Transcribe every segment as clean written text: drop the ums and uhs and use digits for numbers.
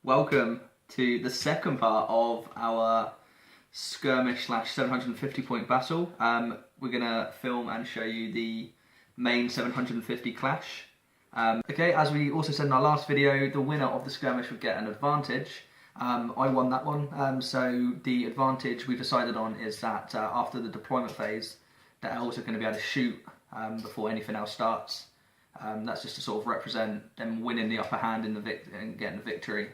Welcome to the second part of our skirmish / 750 point battle. We're going to film and show you the main 750 clash. Okay, as we also said in our last video, the winner of the skirmish would get an advantage. I won that one, so the advantage we've decided on is that after the deployment phase, the elves are going to be able to shoot before anything else starts. That's just to sort of represent them winning the upper hand in the and getting the victory.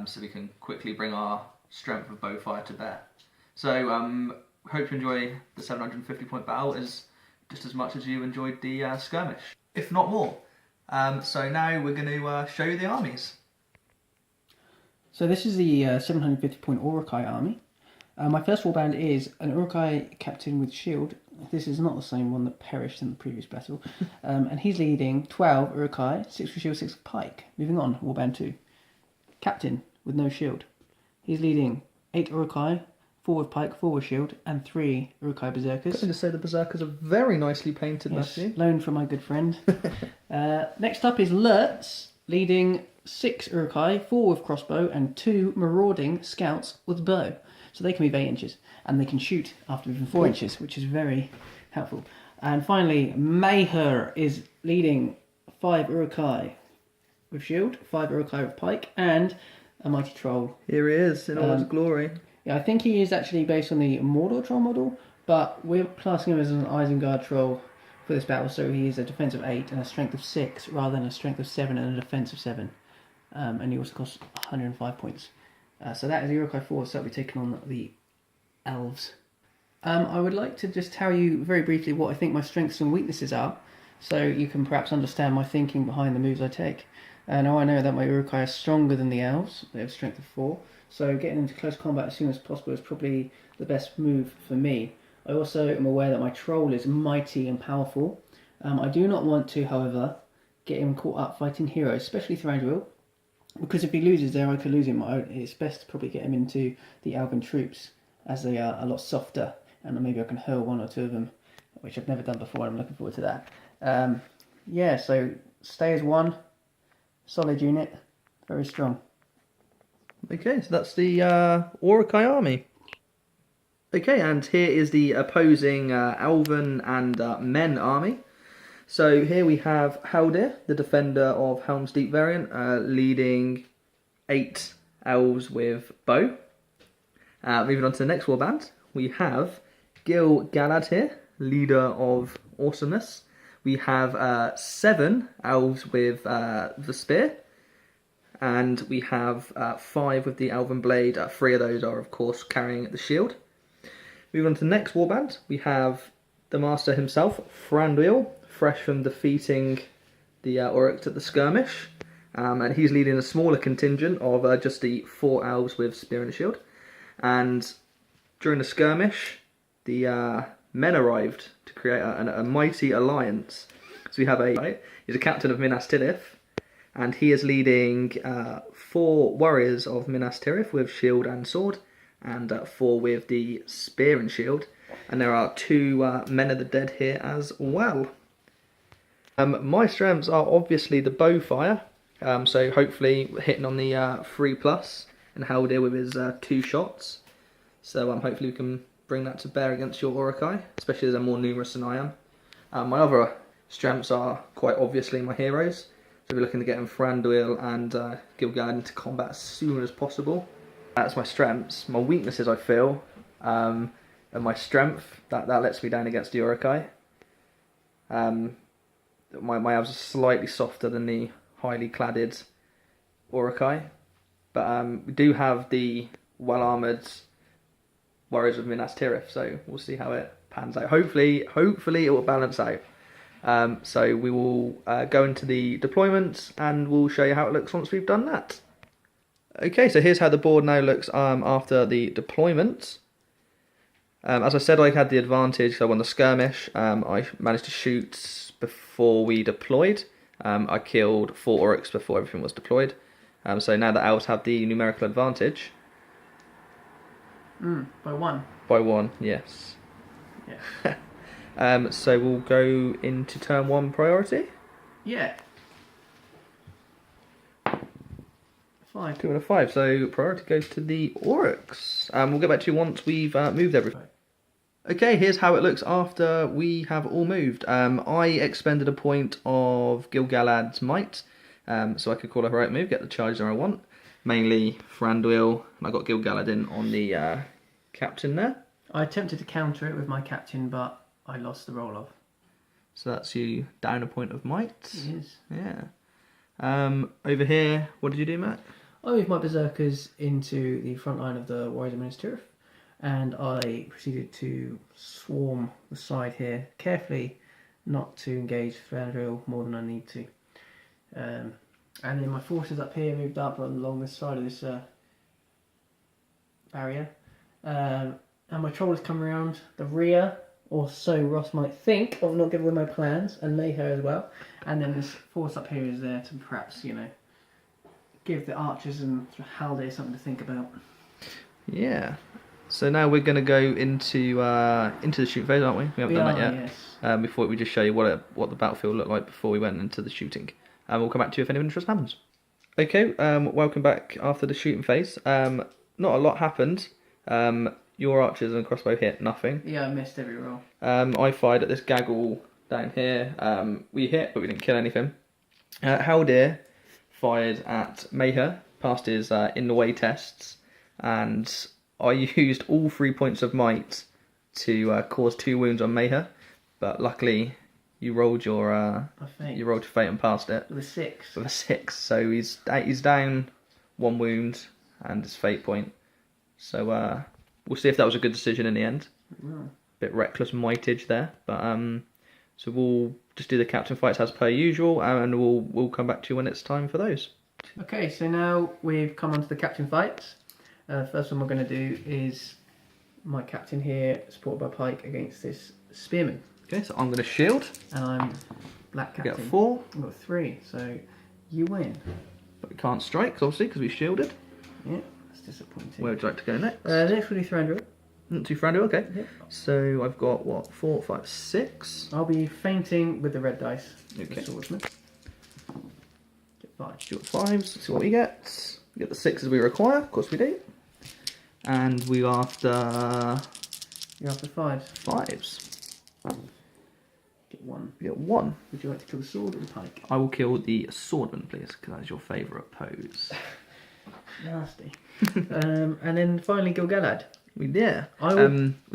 So we can quickly bring our strength of bow fire to bear. So hope you enjoy the 750 point battle just as much as you enjoyed the skirmish, if not more. So now we're going to show you the armies. So this is the 750 point Uruk-Hai army. My first warband is an Uruk-Hai captain with shield. This is not the same one that perished in the previous battle. And he's leading 12 Uruk-Hai, 6 with shield, 6 with pike. Moving on, warband 2. Captain with no shield. He's leading 8 Uruk-Hai, 4 with pike, 4 with shield, and 3 Uruk-Hai berserkers. I'm going to say the berserkers are very nicely painted, yes, Matthew. Loaned from my good friend. Next up is Lurtz, leading 6 Uruk-Hai, 4 with crossbow, and 2 marauding scouts with bow. So they can move 8 inches, and they can shoot after moving 4 inches, which is very helpful. And finally, Mayher is leading 5 Uruk-Hai with shield, 5 Uruk-Hai with pike, and a mighty troll. Here he is in all his glory. Yeah, I think he is actually based on the Mordor troll model, but we're classing him as an Isengard troll for this battle, so he is a defense of 8 and a strength of 6 rather than a strength of 7 and a defense of 7. And he also costs 105 points. So that is the Uruk-Hai force that will be taking on the Elves. I would like to just tell you very briefly what I think my strengths and weaknesses are, so you can perhaps understand my thinking behind the moves I take. Now I know that my Uruk-Hai are stronger than the Elves. They have strength of 4, so getting into close combat as soon as possible is probably the best move for me. I also am aware that my Troll is mighty and powerful. I do not want to, however, get him caught up fighting heroes, especially Thranduil, because if he loses there I could lose him. It's best to probably get him into the Elven troops, as they are a lot softer, and maybe I can hurl 1 or 2 of them, which I've never done before, and I'm looking forward to that. Yeah, so stay as 1. Solid unit, very strong. Okay, so that's the Uruk-Hai army. Okay, and here is the opposing Elven and Men army. So here we have Haldir, the defender of Helm's Deep variant, leading 8 elves with bow. Moving on to the next warband, we have Gil-galad here, leader of awesomeness. We have 7 elves with the spear, and we have 5 with the elven blade. 3 of those are, of course, carrying the shield. Moving on to the next warband, we have the master himself, Thranduil, fresh from defeating the Uruk at the skirmish, and he's leading a smaller contingent of just the 4 elves with spear and shield. And during the skirmish, the men arrived to create a mighty alliance. So we have he's a captain of Minas Tirith, and he is leading 4 warriors of Minas Tirith with shield and sword, and 4 with the spear and shield. And there are 2 men of the dead here as well. My strengths are obviously the bow fire, so hopefully hitting on the 3+, and Haldir with his 2 shots. So hopefully we can bring that to bear against your Uruk-Hai, especially as they're more numerous than I am. My other strengths are quite obviously my heroes, so we're looking to get Thranduil and Gil-galad into combat as soon as possible. That's my strengths. My weaknesses, I feel, and my strength, that lets me down against the Uruk-Hai. My elves are slightly softer than the highly cladded Uruk-Hai, but we do have the well-armoured warriors of Minas Tirith, so we'll see how it pans out. Hopefully it will balance out. So we will go into the deployment, and we'll show you how it looks once we've done that. Okay, so here's how the board now looks after the deployment. As I said, I had the advantage, so I won the skirmish. I managed to shoot before we deployed. I killed 4 Uruks before everything was deployed. So now the elves have the numerical advantage. By 1. By 1, yes. Yeah. So we'll go into turn 1 priority. Yeah. 5. 2 and a 5. So priority goes to the Oryx. We'll get back to you once we've moved everything. Okay, here's how it looks after we have all moved. I expended a point of Gil-galad's might, so I could call a heroic move, get the charges I want. Mainly Thranduil, and I got Gil-galad in on the captain there. I attempted to counter it with my captain, but I lost the roll off. So that's you down a point of might. It is. Yeah. Over here, what did you do, Matt? I moved my berserkers into the front line of the Warriors of Minas Tirith, and I proceeded to swarm the side here carefully, not to engage Thranduil more than I need to. And then my forces up here moved up along this side of this barrier. And my troll has come around the rear, or so Ross might think. I'm not giving away my plans, and Mayher as well. And then this force up here is there to perhaps, give the archers and Haldir something to think about. Yeah. So now we're going to go into the shooting phase, aren't we? We haven't done that yet. Yes. Before we just show you what the battlefield looked like before we went into the shooting. We'll come back to you if any interest happens. Okay, welcome back after the shooting phase. Not a lot happened. Your archers and crossbow hit nothing. Yeah, I missed every roll. I fired at this gaggle down here. We hit, but we didn't kill anything. Haldir fired at Mayher, passed his in the way tests, and I used all 3 points of might to cause 2 wounds on Mayher, but luckily you rolled your fate and passed it with a 6. with a 6. So he's down 1 wound and his fate point. So we'll see if that was a good decision in the end. Mm. Bit reckless mightage there, but so we'll just do the captain fights as per usual, and we'll come back to you when it's time for those. Okay, so now we've come on to the captain fights. First one we're going to do is my captain here, supported by Pike, against this spearman. Okay, so I'm going to shield. And I'm black I captain. get 4. I've got 3, so you win. But we can't strike, obviously, because we shielded. Yeah, that's disappointing. Where would you like to go next? Next will be Thranduil. Not too Thranduil, okay. Yep. So I've got, what, 4, 5, 6? I'll be fainting with the red dice. Okay. The swordsman. Get 5. Do 5s, let's see what we get. We get the 6s we require, of course we do. And we're after... You're after 5s. 5s. Get 1. We get 1. Would you like to kill the sword or the pike? I will kill the swordman, please, because that is your favourite pose. Nasty. And then finally Gil-galad. We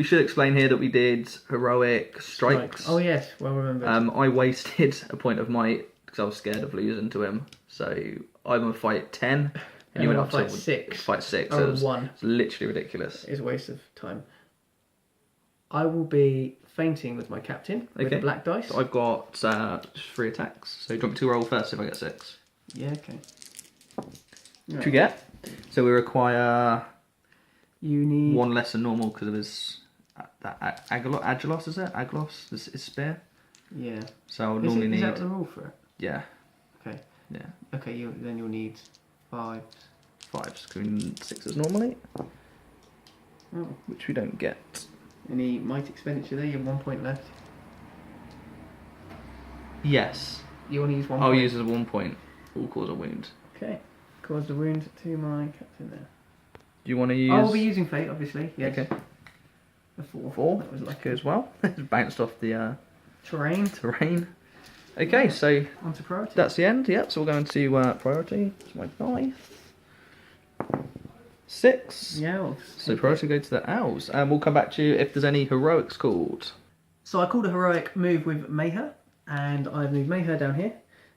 should explain here that we did heroic strikes. Oh yes, well remembered. I wasted a point of might because I was scared of losing to him. So I'm gonna fight 10, and you went up fight to 6. Fight 6. Oh, So it's 1. It's literally ridiculous. It's a waste of time. I will be fainting with my captain with the black dice. So I've got 3 attacks. So do you want me to roll first if I get 6? Yeah, okay. What do you get? So we require... You need 1 less than normal because of his Agilos, is it? Agilos, his spear. Yeah. So I'll normally need. Is that the rule for it? Yeah. Okay. Yeah. Okay. Then you'll need 5s. 5s, because we need 6s normally, Oh. which we don't get. Any might expenditure there? You have 1 point left. Yes. You want to use 1 I'll point? use as 1 point. Will cause a wound. Okay. Cause the wound to my captain there. Do you want to use? I'll be using fate, obviously. Yes. Okay. A 4. 4. That was lucky. Okay as well. It's bounced off the Terrain. terrain. Okay, so Onto priority. that's the end. Yep. So we're going to priority. It's my 9th. 6. Yeah. Well, So priority go to the Elves, and we'll come back to you if there's any heroics called. So I called a heroic move with Mayher, and I've moved Mayher down here,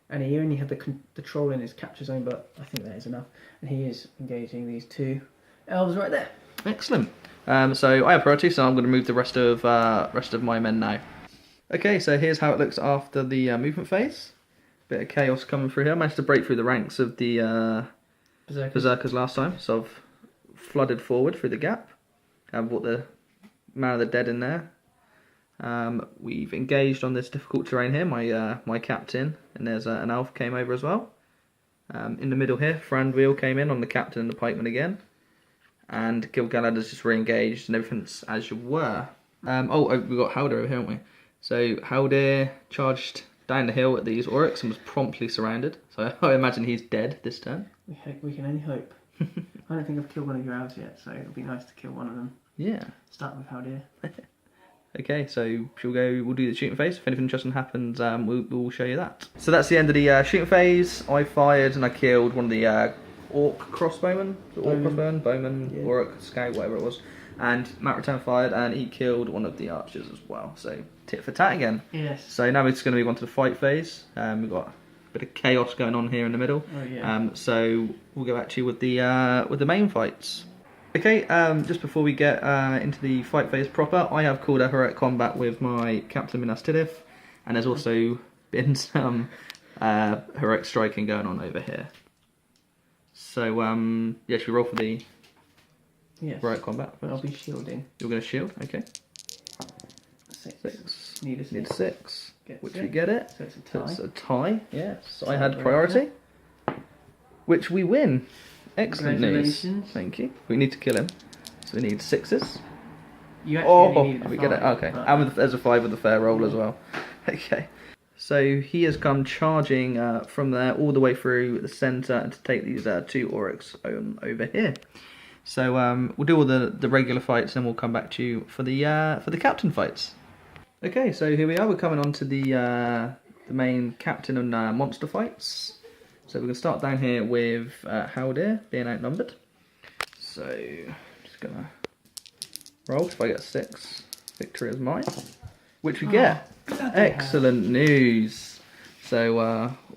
and he only had the troll in his capture zone, but I think that is enough. And he is engaging these 2 elves right there. Excellent. So I have priority, so I'm going to move the rest of my men now. Okay, so here's how it looks after the movement phase. Bit of chaos coming through here. I managed to break through the ranks of the Berserkers last time, so I've flooded forward through the gap. I've brought the Man of the Dead in there. We've engaged on this difficult terrain here. My captain, and there's an elf came over as well. In the middle here, Thranduil came in on the captain and the pikeman again. And Gil-galad has just re-engaged and everything's as you were. We've got Haldir over here, haven't we? So Haldir charged down the hill at these Oryx and was promptly surrounded. So I imagine he's dead this turn. We can only hope. I don't think I've killed one of your elves yet, so it'll be nice to kill one of them. Yeah. Start with Haldir. Okay, so we'll do the shooting phase. If anything interesting happens, we'll show you that. So that's the end of the shooting phase. I fired and I killed one of the Orc crossbowmen. Bowman, yeah. Uruk, Scout, whatever it was. And Matt returned fired and he killed one of the archers as well. So tit for tat again. Yes. So now we're just going to move on to the fight phase. We've got a bit of chaos going on here in the middle. Oh yeah. So we'll go back to you with the main fights. Okay, just before we get into the fight phase proper, I have called a heroic combat with my Captain Minas Tirith, and there's also been some heroic striking going on over here. So, yeah, should we roll for the heroic combat first? I'll be shielding. You're going to shield, okay. 6. Need a 6. Need a 6, which we six. get it. So it's a tie. It's a tie, yes. I had priority, which we win. Excellent news. Thank you. We need to kill him, so we need 6s. You actually only need we get it. Okay, and there's a 5 with a fair roll as well. Okay, so he has come charging from there all the way through the centre and to take these 2 Oryx over here. So we'll do all the regular fights, and we'll come back to you for the captain fights. Okay, so here we are. We're coming on to the main captain and monster fights. So we're going to start down here with Haldir being outnumbered. So just going to roll. If I get a 6, victory is mine. Which we get. Excellent news. So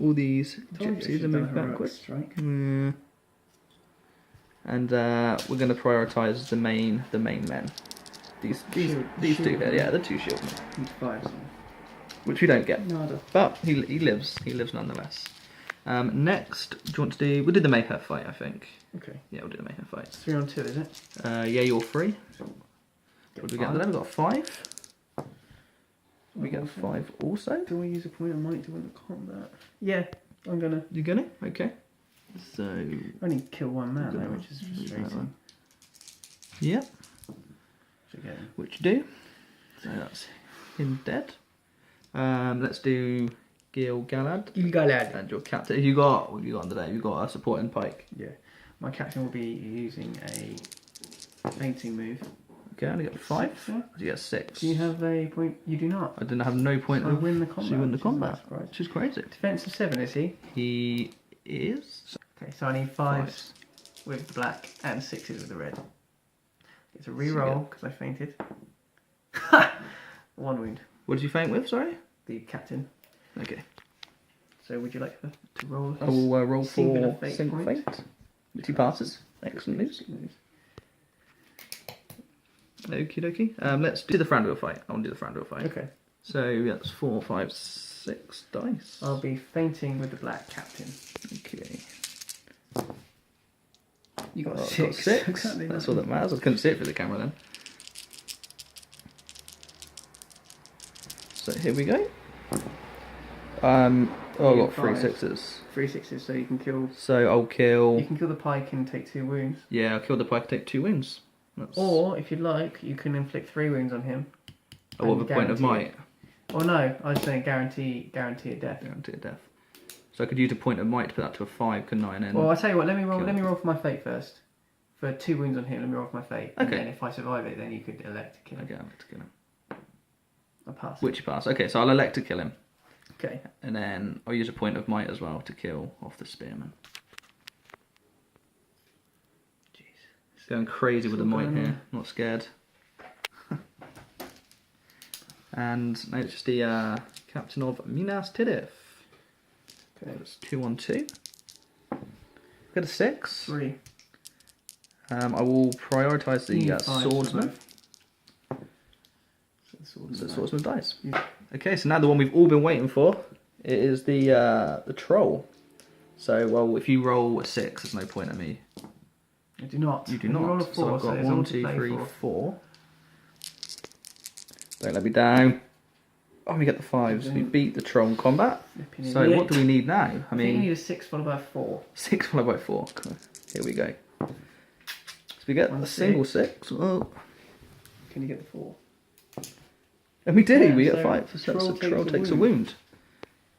all these gypsies are moving backwards. And we're going to prioritise the main men. These two here, yeah, the 2 shield men. Which we don't get. No, but he lives. He lives nonetheless. Next, do you want to do? We'll do the Mayhem fight, I think. Okay. Yeah, we'll do the Mayhem fight. 3 on 2, is it? Yeah, you're 3. What do we get under there? We've got 5. We get 5 also. Do I use a point of might to win the combat? Yeah, I'm gonna. You're gonna? Okay. So. I only kill one man though, which is frustrating. Yeah. Which you do. So that's him dead. Let's do Gil-galad. Gil-galad. And your captain. What have you got under there? You've got a supporting pike. Yeah. My captain will be using a fainting move. Okay, I only got 5. You get 6. Do you have a point? You do not. I didn't have no point. So I win the combat. So you win the combat, which is crazy. Defense of 7, is he? He is. Okay, so I need 5s with the black and 6s with the red. It's a reroll because I fainted. 1 wound. What did you faint with? Sorry. The captain. Okay. So would you like to roll? I will roll for single feint. Which he passes. Excellent news. Okie dokie. Let's do the Thranduil fight. I want to do the Thranduil fight. Okay. So that's 4, 5, 6 dice. I'll be fainting with the black captain. Okay. You got 6. Got 6. Exactly. That's all that matters. I couldn't see it through the camera then. So here we go. I've got 3 6s. 3 6s, so you can kill. So I'll kill. You can kill the pike and take 2 wounds. Yeah, I'll kill the pike and take 2 wounds. Or if you'd like, you can inflict 3 wounds on him. Oh, what, the point of might? Oh no, I was saying guarantee a death. Guarantee a death. So I could use a point of might to put that to a 5, couldn't I? And then well, I'll tell you what. Let me roll for my fate first. For 2 wounds on him, let me roll for my fate. Okay. And then if I survive it, then you could elect to kill him. Okay, I'll elect to kill him. I pass. Which you pass. Okay, so I'll elect to kill him. Okay. And then I'll use a point of might as well to kill off the spearman. Jeez. It's going crazy with the might here. Not scared. And now it's just the captain of Minas Tirith. Okay, it's 2 on 2. Got a 6. 3. I will prioritise the swordsman. So the swordsman dies. Yeah. Okay, so now the one we've all been waiting for, it is the troll. So, well, if you roll a 6, there's no point in me. I do not. You do not. Roll a 4, so I've got 1, 2, 3, 4. Don't let me down. Oh, we get the 5s. We beat the troll in combat. So what do we need now? I think you need a 6 followed by 4. 6 followed by 4. Here we go. So we get a single 6. Oh. Can you get the 4? And we do. Yeah, we get so 5. So the troll takes a wound.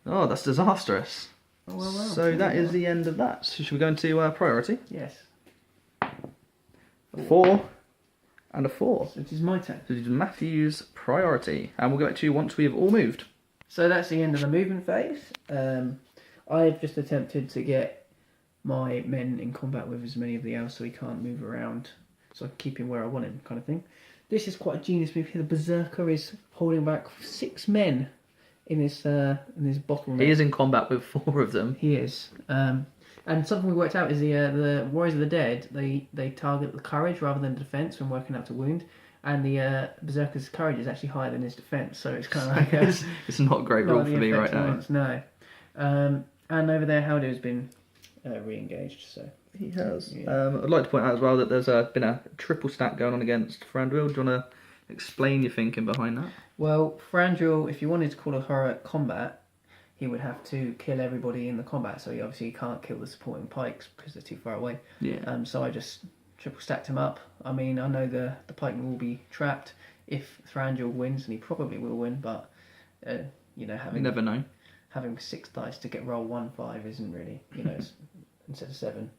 Oh, that's disastrous. Oh, well. So that is the end of that. So should we go into priority? Yes. 4 and a 4. So it is my turn. So this is Matthew's priority. And we'll get back to you once we've all moved. So that's the end of the movement phase. I've just attempted to get my men in combat with as many of the elves so he can't move around, so I can keep him where I want him, kind of thing. This is quite a genius move here. The Berserker is holding back 6 men in his bottleneck. He is in combat with 4 of them. He is. And something we worked out is the Warriors of the Dead, they target the courage rather than defence when working out to wound. And the Berserker's courage is actually higher than his defence, so it's kind of like it's not a great rule for me right now. No. And over there, Haldir has been re-engaged, so... He has. Yeah. I'd like to point out as well that there's been a triple stack going on against Thranduil. Do you want to explain your thinking behind that? Well, Thranduil, if you wanted to call a heroic combat, he would have to kill everybody in the combat, so he obviously can't kill the supporting pikes because they're too far away. Yeah. So I just triple stacked him up. I mean, I know the pikemen will be trapped if Thranduil wins, and he probably will win, but, you never know. Having 6 dice to get roll 1/5 isn't really, instead of 7.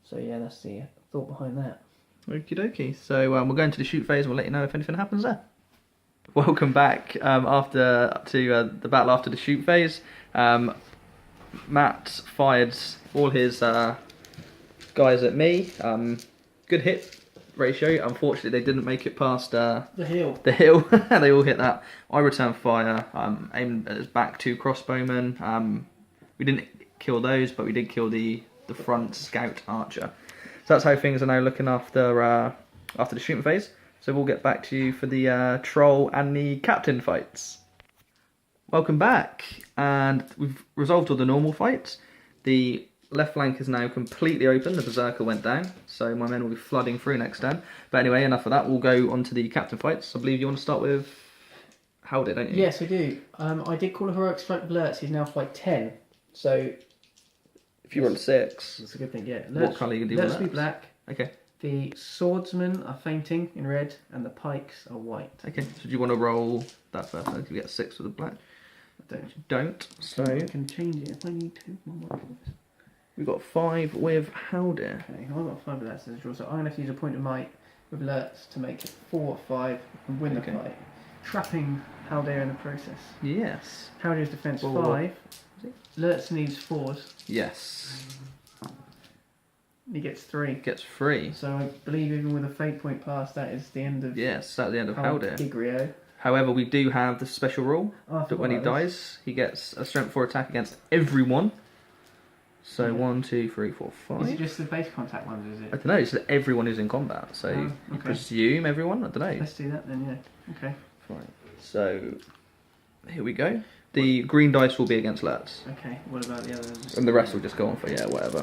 So yeah, that's the thought behind that. Okie dokie. So we'll go into the shoot phase and we'll let you know if anything happens there. Welcome back to the battle after the shoot phase. Matt fired all his guys at me. Good hit ratio. Unfortunately, they didn't make it past the hill. The hill. They all hit that. I returned fire, aimed at his back 2 crossbowmen. We didn't kill those, but we did kill the front scout archer. So that's how things are now looking after the shooting phase. So we'll get back to you for the troll and the captain fights. Welcome back, and we've resolved all the normal fights. The left flank is now completely open. The Berserker went down, so my men will be flooding through next turn. But anyway, enough of that. We'll go on to the captain fights. I believe you want to start with Haldir, don't you? Yes, I do. I did call a heroic strike of Lurtz. He's now flight 10. So if you roll 6, that's a good thing. Yeah. What colour are you going to do? Lurtz will be black. Okay. The swordsmen are fainting in red, and the pikes are white. Okay. So do you want to roll that first? I think you get 6 with the black. I don't. Don't. So I can change it if I need to. we've got 5 with Haldir. Okay, I've got 5 of that as draw, so I'm going to have to use a point of might with Lurtz to make it 4-5 and win the fight, trapping Haldir in the process. Yes. Haldir's defense 5. Lurtz needs 4s. Yes. He gets 3. Gets 3. So I believe even with a fate point pass, that is the end of. Yes, that's the end of Haldir. Gigrio. However, we do have the special rule that when he dies, he gets a strength 4 attack against everyone. So Yeah. 1, 2, 3, 4, 5. Is it just the base contact ones? Is I it? don't know. It's that everyone who's in combat. So you okay. presume everyone. I don't know. Let's do that then. Yeah. Okay. Fine. So here we go. The green dice will be against Lurtz, Okay. What about the others? and the rest will just go on for whatever.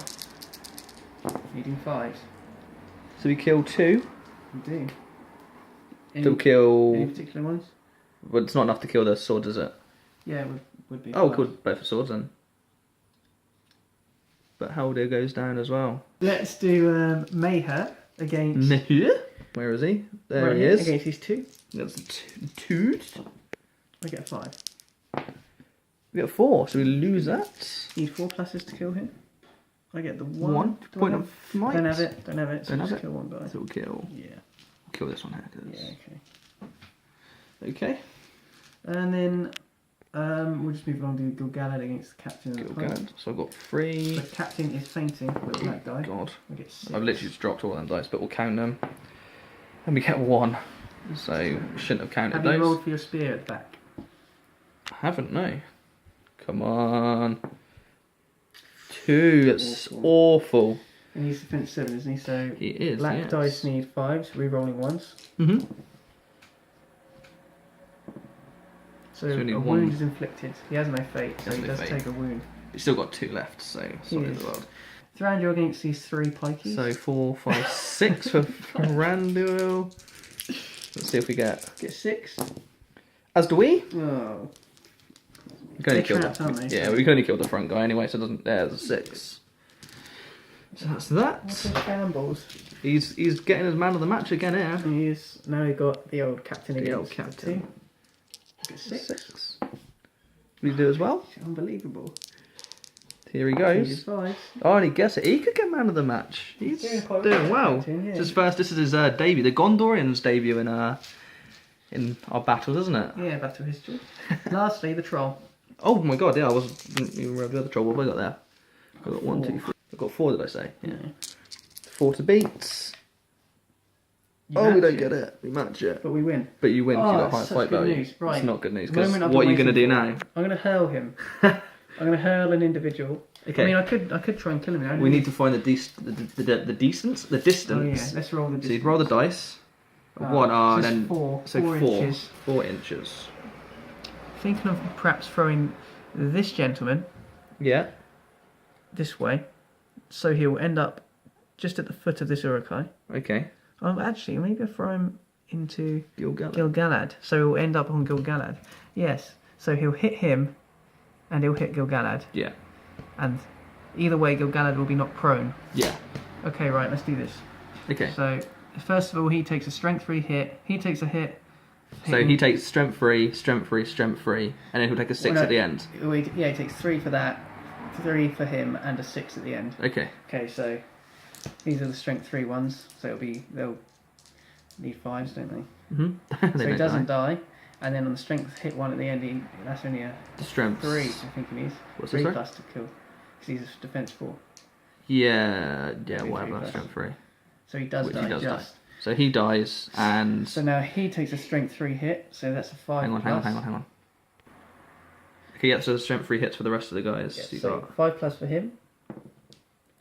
Needing 5s. So we kill 2. We do. To kill. Any particular ones? But it's not enough to kill the sword, is it? Yeah, would be. Oh, 5. cool. Both the swords then. But Haldir goes down as well. Let's do Mayher against. Where is he? There right he here, is. Against these 2. That's 2. I get a 5. We got 4, so we lose that. Need 4 pluses to kill him. I get the 1. 1 point of might. Don't have it. Don't have it. So Don't just have it. kill 1 guy. So we'll kill. Yeah. Kill this one here. 'Cause... Yeah. Okay. Okay. And then we'll just move along to Gil-galad against the captain. Gil-galad. So I've got 3. The captain is fainting with the black die. God. I get 6. I've literally just dropped all them dice, but we'll count them. And we get 1. So we shouldn't have counted Have those. you rolled for your spear at the back? I haven't, no. Come on. 2. That's awful. And he's defense 7, isn't he? So He is. black yes. dice need 5s, re-rolling 1s. Mm-hmm. So So we need a 1. wound is inflicted. He has no fate, so Has he no does fate. take a wound. He's still got 2 left, so it's not the end of the world. Thranduil against these 3 pikeys. So 4, 5, 6 for Thranduil. Let's see if we get. Get 6. As do we. Oh. We can only They're kill trapped, aren't they? Yeah, we can only kill the front guy anyway, so it doesn't. There's a 6. So that's that. What's his shambles? He's getting his man of the match again here. He is. Now he got the old captain against old captain. the 2. Get 6. Will you do as well? Unbelievable. Here he He's goes. five. Oh, and he gets it. He could get man of the match. He's Doing quite doing well. Captain, yeah. This is his debut. The Gondorian's debut in our battles, isn't it? Yeah, battle history. Lastly, the troll. Oh my god, yeah, didn't even remember the other troll. What have I got there? I got 1, 2, 3. I got 4, did I say? Yeah. 4 to beat. You Oh, we match don't it, get it. We match it. But we win. But you win if Oh, you got high that's such fight good value. news. Right. It's not good news The because moment I've what are been you going to do waiting now? I'm going to hurl him. I'm going to hurl an individual. Okay. I mean, I could try and kill him now. We need to find the distance. Oh yeah, let's roll the distance. So you'd roll the dice. One, so then four. so 4 inches. 4 inches. Thinking of perhaps throwing this gentleman Yeah. this way, so he'll end up just at the foot of this Uruk-Hai. Okay. Actually, maybe I'll throw him into Gil-galad. Gil-galad, so he'll end up on Gil-galad. Yes, so he'll hit him, and he'll hit Gil-galad, Yeah. and either way, Gil-galad will be knocked prone. Yeah. Okay, right, let's do this. Okay. So, first of all, he takes a strength 3 hit. He takes a hit. So he takes strength 3, strength 3, strength 3, and then he'll take a 6 Well, no, at the end. Yeah, he takes 3 for that, 3 for him, and a 6 at the end. Okay. Okay, so these are the strength 3 ones. So they'll need 5s, don't they? Mm-hmm. So he doesn't die. And then on the strength hit 1 at the end, that's only a Strength 3, I think he needs. What's 3 this, sorry? plus to kill. Because he's a defense 4. Yeah, Maybe whatever. 3+. Strength 3. So he does Which die he does just. die. So he dies, and So now he takes a strength 3 hit, so that's a 5 hang on. Okay, yeah. So the strength 3 hits for the rest of the guys. Yeah, So you so got 5 plus for him.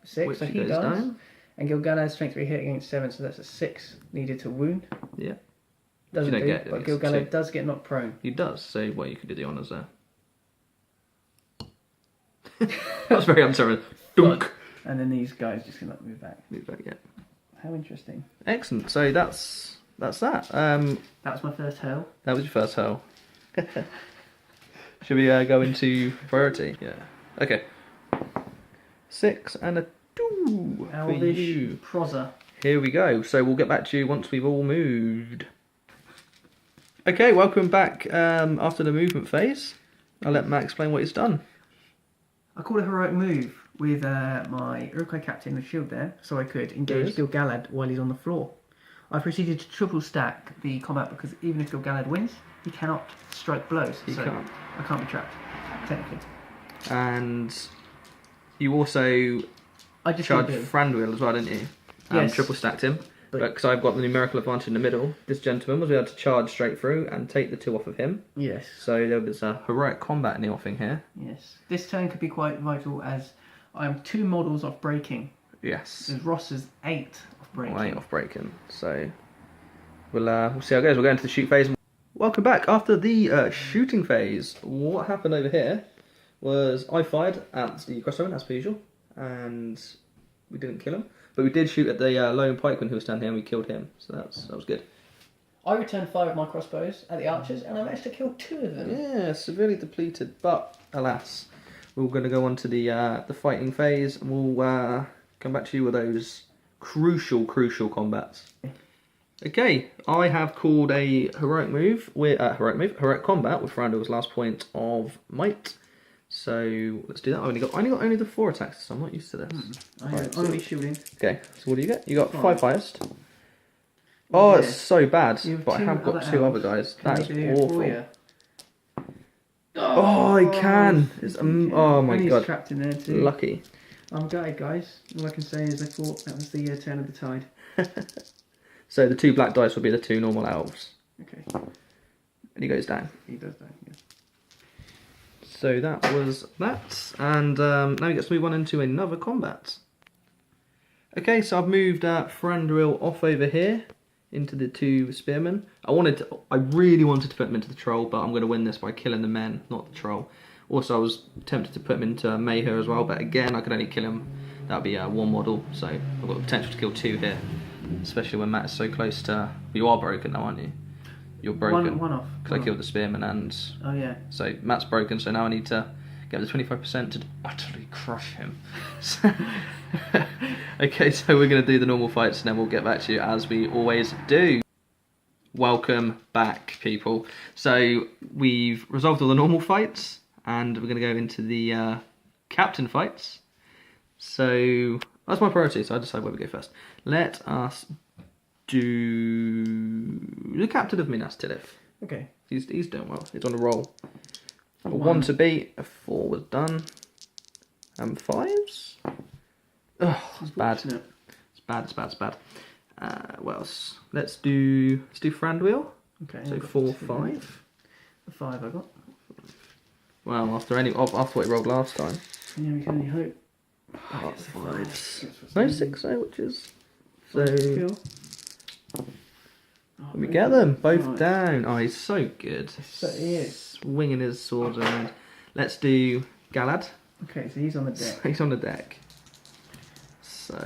6, which so he goes dies. down. And Gil-galad's strength 3 hit against 7, so that's a 6 needed to wound. Yeah. Doesn't don't do, get it, but it's Gil-galad 2. does get knocked prone. He does. So well, you could do the honours there. That was very uncertain. Dunk. And then these guys just gonna move back. Move back, yeah. How interesting. Excellent. So that's that. That was my first hurl. That was your first hurl. Should we go into priority? Yeah. Okay. 6 and a 2 for Elvish you. Prozza. Here we go. So we'll get back to you once we've all moved. Okay, welcome back after the movement phase. I'll let Matt explain what he's done. I called a heroic move with my Uruk-Hai captain with shield there, so I could engage Yes. Gil-galad while he's on the floor. I proceeded to triple stack the combat because even if Gil-galad wins, he cannot strike blows. He so can't. I can't be trapped, technically. And you also I just charged did Thranduil as well, didn't you? Yes. Triple stacked him. But- Because I've got the numerical advantage in the middle, this gentleman was able to charge straight through and take the 2 off of him. Yes. So there was a heroic combat in the offing here. Yes. This turn could be quite vital as I am 2 models off breaking. Yes. As Ross is 8 off breaking. 8 off breaking. So we'll see how it goes. We'll go into the shoot phase. Welcome back after the shooting phase. What happened over here was I fired at the crossbowman as per usual, and we didn't kill him, but we did shoot at the lone pikeman who was standing here, and we killed him. So that was good. I returned 5 of my crossbows at the archers, and I managed to kill 2 of them. Yeah, severely depleted, but alas, we're going to go on to the fighting phase, and we'll come back to you with those crucial combats. Okay, I have called a heroic combat with Thranduil's last point of might. So let's do that. I only got only the 4 attacks, so I'm not used to this. I'm Right, so- only shooting. Okay, so what do you get? You got 5 5. highest. Oh, Yeah. it's so bad, You have but I 2 have got other 2 elves. other guys. Can That they is do it for awful. you? Oh, I can. It's oh my And he's god, trapped in there too. lucky. I'm gutted, guys. All I can say is I thought that was the turn of the tide. So the 2 black dice will be the 2 normal elves, Okay, and he goes down. he does that. Yeah. So that was that, and now we get to move on into another combat. Okay, so I've moved Thranduil off over here into the 2 spearmen. I really wanted to put him into the troll, but I'm going to win this by killing the men, not the troll. Also, I was tempted to put him into Mayher as well, but again, I could only kill him. That'd be 1 model, so I've got the potential to kill 2 here, especially when Matt is so close to. You are broken now, aren't you? You're broken. One off. Because I killed the spearman, and Oh yeah. so Matt's broken. So now I need to get the 25% to utterly crush him. So- okay, so we're going to do the normal fights, and then we'll get back to you as we always do. Welcome back, people. So we've resolved all the normal fights, and we're going to go into the captain fights. So that's my priority, so I decide where we go first. Let us do the captain of Minas Tirith. Okay. He's doing well. He's on a roll. A 1 to beat. A 4 was done. And 5s. Oh, it's bad. It's bad. It's bad. What else? Let's do Thranduil. Okay. So 4, 5. The 5 I got. Well, after what he rolled last time. Yeah, we can only hope. Oh, 5s. No 6 though, which is so. We get them both down. Oh, he's so good. So he is. Swinging his sword around. Let's do Galad. Okay, so he's on the deck. He's on the deck. So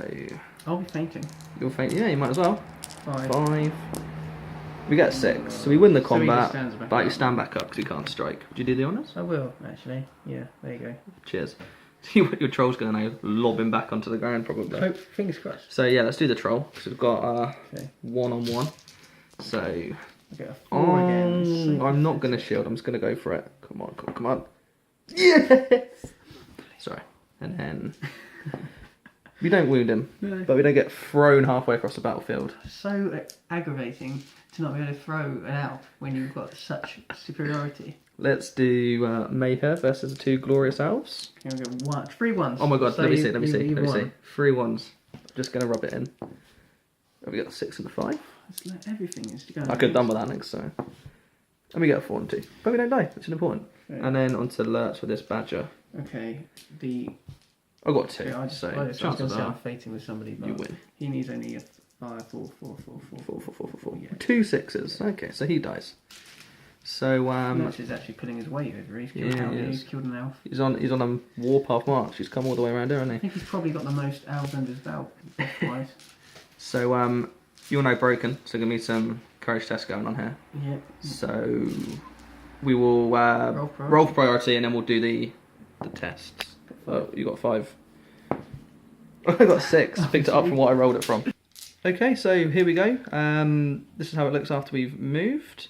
I'll be fainting. you'll faint. Yeah, you might as well. 5. We get 6, so we win the So he just combat. stands back But up. you stand back up because you can't strike. Would you do the honours? I will, actually. Yeah, there you go. Cheers. Your troll's gonna now lob him back onto the ground probably. Hope, fingers crossed. So yeah, let's do the troll because we've got Okay. 1-on-1. So I get a 4 again. So I'm not gonna shield. I'm just gonna go for it. Come on. Yes. Sorry. And then we don't wound him, No. but we don't get thrown halfway across the battlefield. So aggravating to not be able to throw an elf when you've got such superiority. Let's do Mayher versus the 2 glorious elves. Here we go. 3 1s. Oh my god, So let me see. you Let me see. won. 3 1s. Just gonna rub it in. Have we got a 6 and a 5? It's like everything is to go. I could have done with that next, so. And we get a 4 and 2. But we don't die, which is important. Okay. And then onto alerts for this badger. Okay. I got 2, Yeah, I was so going to chances say I'm are fating with somebody, but you win. he needs only a 5, 4, 4, 4, 4. 4. Yeah. 2 6s. Okay, so he dies. So March is actually pulling his weight over. He's killed, Yeah, he is. he's killed an elf. he's on a warpath march. He's come all the way around here, hasn't I he? think he's probably got the most elves under his belt. Wise. So you're now broken. So gonna be some courage tests going on here. Yeah. So we will roll for priority, and then we'll do the tests. Oh, you got 5. I got 6. Picked it up from what I rolled it from. Okay, so here we go. This is how it looks after we've moved.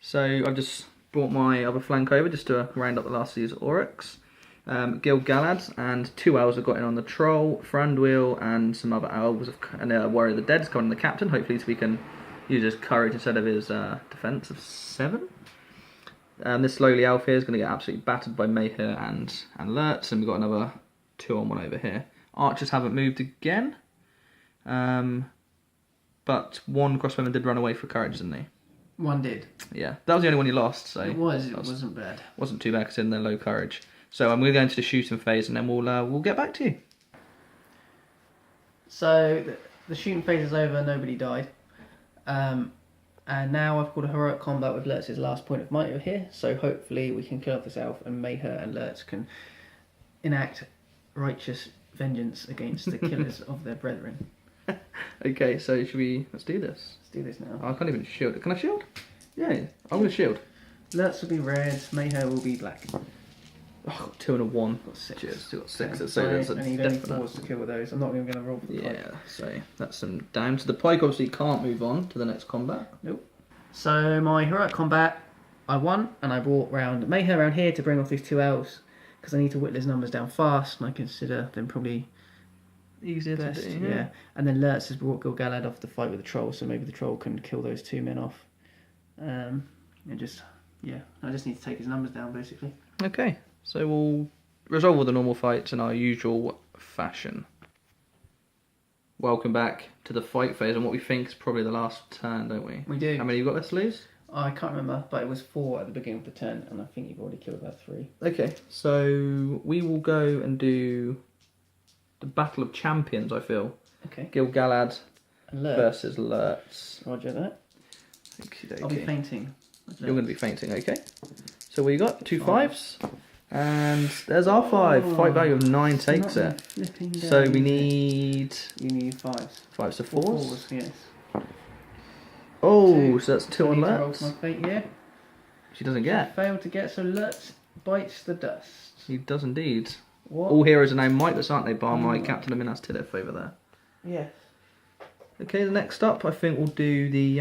So I've just brought my other flank over just to round up the last of these Oryx. Gil-galad and 2 elves have got in on the troll, Thranduil and some other elves, and Warrior of the Dead is coming on the captain. Hopefully so we can use his courage instead of his defense of 7. This lowly elf here is going to get absolutely battered by Mayher and Lurtz, and we've got another 2-on-1 over here. Archers haven't moved again, but 1 crossbowman did run away for courage, didn't he? 1 did. Yeah, that was the only one he lost, so It wasn't bad. wasn't too bad because in their low courage. So I'm going to go into the shooting phase, and then we'll get back to you. So the shooting phase is over. Nobody died, and now I've got a heroic combat with Lurtz's last point of might over here. So hopefully we can kill off this elf, and Mayher and Lurtz can enact righteous vengeance against the killers of their brethren. Okay, so let's do this. Let's do this now. Oh, I can't even shield it. Can I shield? Yeah, I'm going to shield. Lurtz will be red. Mayher will be black. Oh, I got 2 and a 1. Got 6. Cheers, you got 6. Okay, So that's a and he only definite. 4s to kill with those. I'm not even going to roll for the pike. Yeah, so that's some down to the pike. Obviously, can't move on to the next combat. Nope. So my heroic combat, I won, and I brought round Mayher around here to bring off these 2 elves because I need to whittle his numbers down fast, and I consider them probably Easier best. to do. Yeah. And then Lurtz has brought Gil-galad off to fight with the troll, so maybe the troll can kill those 2 men off. And I just need to take his numbers down basically. Okay, so we'll resolve all the normal fights in our usual fashion. Welcome back to the fight phase, and what we think is probably the last turn, don't we? We do. How many you got left to lose? I can't remember, but it was 4 at the beginning of the turn, and I think you've already killed about 3. Okay, so we will go and do the Battle of Champions, I feel. Okay. Gil-galad And Lurtz. versus Lurtz. Roger that. Okey-dokey. I'll be fainting. You're going to be fainting, okay. So we got 2 5s. And there's our 5. Fight value of 9 takes it. So we need You need 5s. 5s to 4s. 4s, yes. Oh, 2. so that's 2 I on need to roll Lurtz. for my fate here. She doesn't I get. failed to get, so Lurtz bites the dust. He does indeed. What? All heroes are now mightless, aren't they? Bar my Captain of Minas Tirith over there. Yes. Okay, the next up, I think we'll do the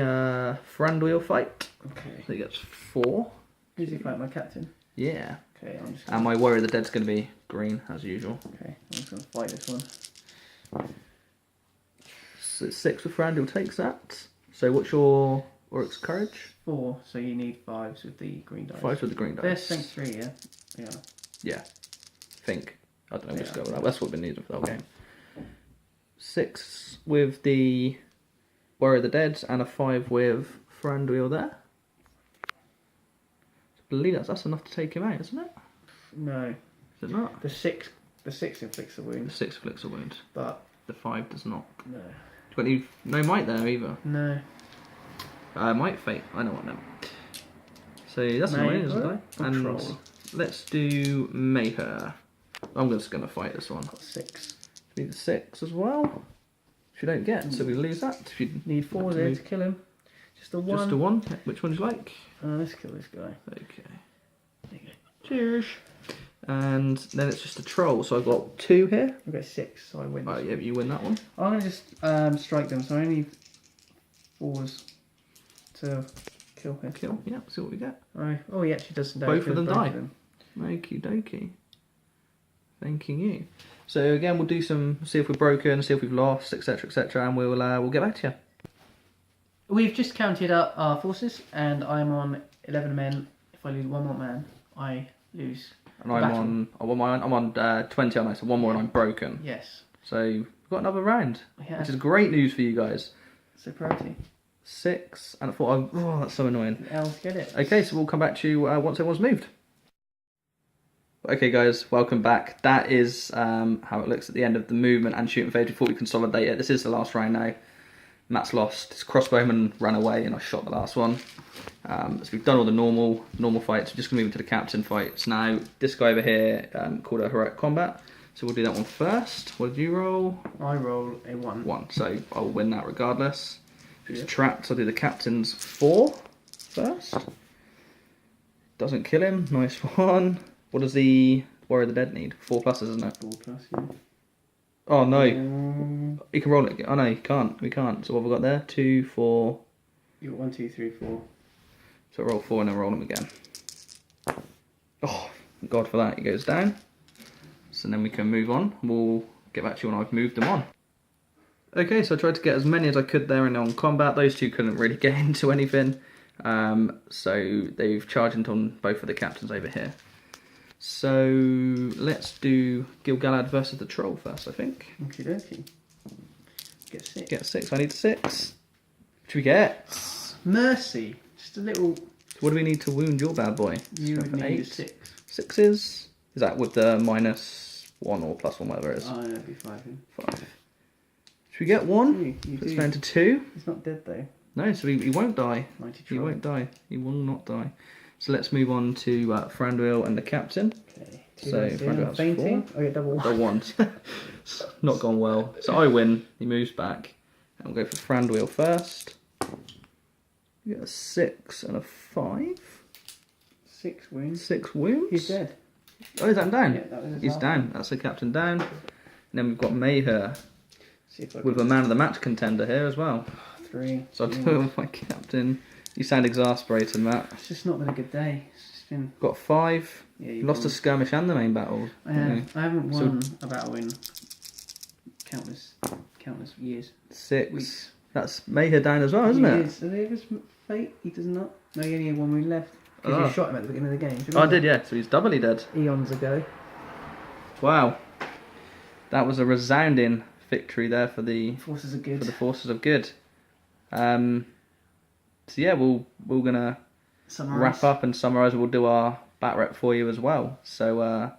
Thranduil fight. Okay. So he gets 4. Who's he fight? My captain? Yeah. Okay, I'm just. And my Warrior of the Dead's going to be green as usual. Okay, I'm just gonna fight this one. So 6 with Thranduil takes that. So what's your Uruk's courage? 4, so you need 5s with the green dice. 5 with the green dice. They're strength 3, yeah? Yeah. Yeah. Think. I don't know, we'll just go with Yeah. that. That's what we've been using for the whole game. 6 with the Warrior of the Dead and a 5 with Thranduil there. I believe that's enough to take him out, isn't it? No. Is it not? The 6 inflicts a The wound, 6 inflicts a wound. but The 5 does not. no. Got any, no might there either. No. Might fate. I know what I meant. So that's May annoying, isn't it? control. And let's do Mayher. I'm just going to fight this one. Got 6. Need a 6 as well. If you don't get, so we lose that. If you Need 4 there to kill him. Just a 1. just a 1. Which one do you like? Let's kill this guy. Okay. There you go. Cheers. And then it's just a troll. So I've got 2 here. I've got 6, so I win. Oh yeah, but you win that one. I'm going to just strike them, so I only need 4s to kill him. Kill. Yeah. See what we get. Oh, he actually does some damage. Both of them to die. them. Okie dokie. Thanking you. So again, we'll do some, see if we're broken, see if we've lost, etc., etc., and we'll get back to you. We've just counted up our forces, and I'm on 11 men. If I lose one more man, I lose. And I'm on 20 on I, so one more and I'm broken. Yes. So we've got another round, Yeah. which is great news for you guys. So priority. 6, and I thought, oh, that's so annoying. The elves get it. Okay, so we'll come back to you once everyone's moved. Okay guys, welcome back. That is how it looks at the end of the movement and shooting phase before we consolidate it. This is the last round now. Matt's lost. His crossbowman ran away and I shot the last one. So we've done all the normal fights. We're just going to move into the captain fights now. This guy over here called a heroic combat. So we'll do that one first. What did you roll? I roll a 1. 1, so I'll win that regardless. If it's Yeah. trapped, I'll do the captain's 4 first. Doesn't kill him, nice one. What does the Warrior of the Dead need? 4 pluses, isn't it? 4 plus, yeah. Oh no, you can roll it again. Oh no, you can't. We can't. So what have we got there? 2, 4. You got 1, 2, 3, 4. So roll 4 and then roll them again. Oh, thank God for that. He goes down. So then we can move on. We'll get back to you when I've moved them on. Okay, so I tried to get as many as I could there in on combat. Those two couldn't really get into anything. So they've charged into on both of the captains over here. So let's do Gil-galad versus the troll first, I think. Okie dokie. Get 6. Get 6. I need 6. What should we get? Mercy. Just a little. What do we need to wound your bad boy? You would need a 8. 6. 6s. Is that with the -1 or +1, whatever it is? Oh, no, it'd be 5. 5. Should we get 1? You Let's do. go into 2. He's not dead though. No, so he won't die. Mighty He troll. won't die. He will not die. So let's move on to Thranduil and the captain. Okay. So, Thranduil has fainting. I get double 1. The ones. It's not gone well. So I win. He moves back. And we'll go for Thranduil first. We get a 6 and a 5. 6 wounds. 6 wounds. He's dead. Oh, is that down? Yeah, that was his He's last down. one. That's the captain down. And then we've got Mayher See if I with a can. man of the match contender here as well. 3. So I'll do it with my captain. You sound exasperated, Matt. It's just not been a good day. It's just been. Got 5. Yeah, You lost a skirmish and the main battle. I haven't So- won a battle in countless years. 6. Weeks. That's Mayher down as well, isn't it? Is. Are they of his fate? He does not. No, he only had 1 wound left. Because Ah. you shot him at the beginning of the game. Do you Oh, I remember? did, yeah. So he's doubly dead. Eons ago. Wow. That was a resounding victory there for the Forces are good. forces of good. So yeah, we're gonna Summarise. wrap up and summarise. We'll do our Batrep for you as well. So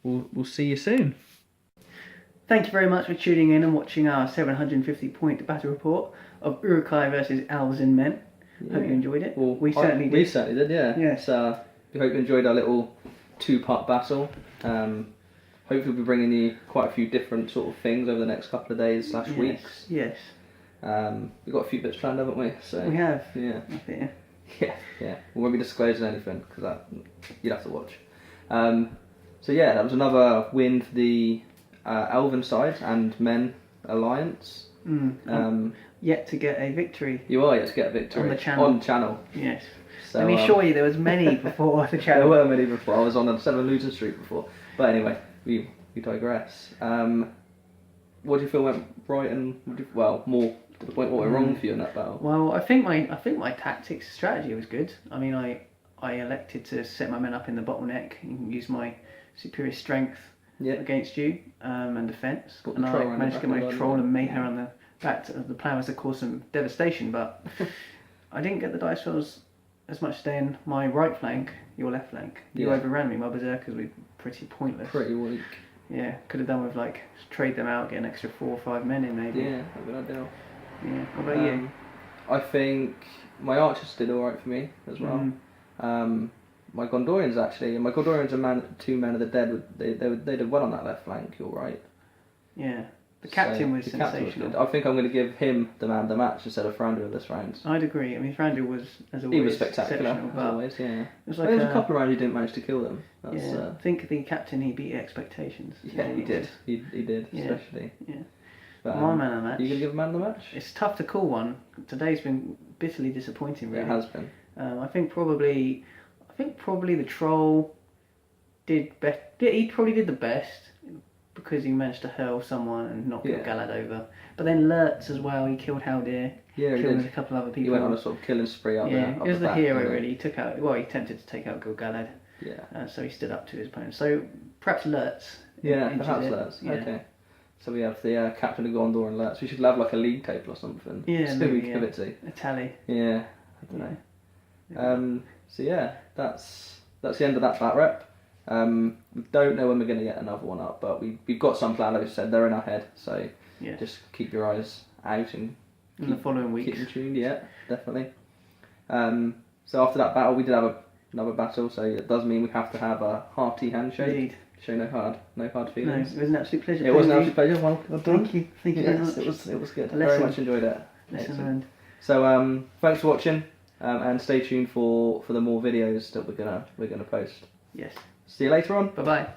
we'll see you soon. Thank you very much for tuning in and watching our 750 point battle report of Uruk-Hai versus Elves and Men. Hope you enjoyed it. Well, we certainly We did. certainly did, yeah. Yes. We hope you enjoyed our little 2-part battle. Hopefully we'll be bringing you quite a few different sort of things over the next couple of days / weeks. Yes. We've got a few bits planned, haven't we? So We have. yeah. Up here. Yeah. We won't be disclosing anything because that you'd have to watch. So yeah, that was another win for the Elven side and Men Alliance. Yet to get a victory. You are yet to get a victory On the channel. On channel. Yes. So, Let me assure you, there was many before the channel. There were many before. I was on a 7 losing streak before. But anyway, we digress. What do you feel went right and more to the point what went wrong for you in that battle? Well, I think my tactics strategy was good. I mean, I elected to set my men up in the bottleneck and use my superior strength against you and defence. And I managed to get my troll and Mayhem on the back. The plan was to cause some devastation, but I didn't get the dice rolls as much staying my right flank, your left flank. You overran me. My berserkers were pretty pointless. Pretty weak. Yeah, could have done with trade them out, get an extra 4 or 5 men in maybe. Yeah, that'd be ideal. Yeah. What about you? I think my archers did alright for me as well. My Gondorians actually, my Gondorians are 2 men of the dead. They did well on that left flank. You're right. Yeah. The captain was sensational. I think I'm going to give him the man of the match instead of Thranduil this round. I'd agree. I mean, Thranduil was, as always, he was spectacular, but as always, yeah. It was there was a couple of rounds he didn't manage to kill them. I think the captain, he beat expectations. Yeah, he did. He did, especially. Yeah. But, my man of the match. You going to give a man of the match? It's tough to call one. Today's been bitterly disappointing, really. It has been. I think probably the troll did best. He probably did the best because he managed to hurl someone and knock Gil-galad over. But then Lurtz as well. He killed Haldir. Yeah, he killed did. a couple of other people. He went on a sort of killing spree up there. He was the hero, really. He took out. Well, he attempted to take out Gil-galad. Yeah. So he stood up to his opponent. So perhaps Lurtz. Yeah, perhaps Lurtz. Yeah. Okay. So we have the captain of Gondor and Lurtz. We should have like a league table or something. Yeah, so we can give it to. A tally. Yeah. I don't know. So yeah, that's the end of that Batrep. We don't know when we're going to get another one up, but we've got some plan. Like I said, they're in our head. So just keep your eyes out and in the following weeks. Keep them tuned. Yeah, definitely. So after that battle, we did have another battle. So it does mean we have to have a hearty handshake. Indeed. Show no hard feelings. No, it was an absolute pleasure. It was an absolute pleasure. Well done. Thank you very much. It was good. Very much enjoyed it. Lesson learned. So thanks for watching, and stay tuned for the more videos that we're gonna post. Yes. See you later on. Bye bye.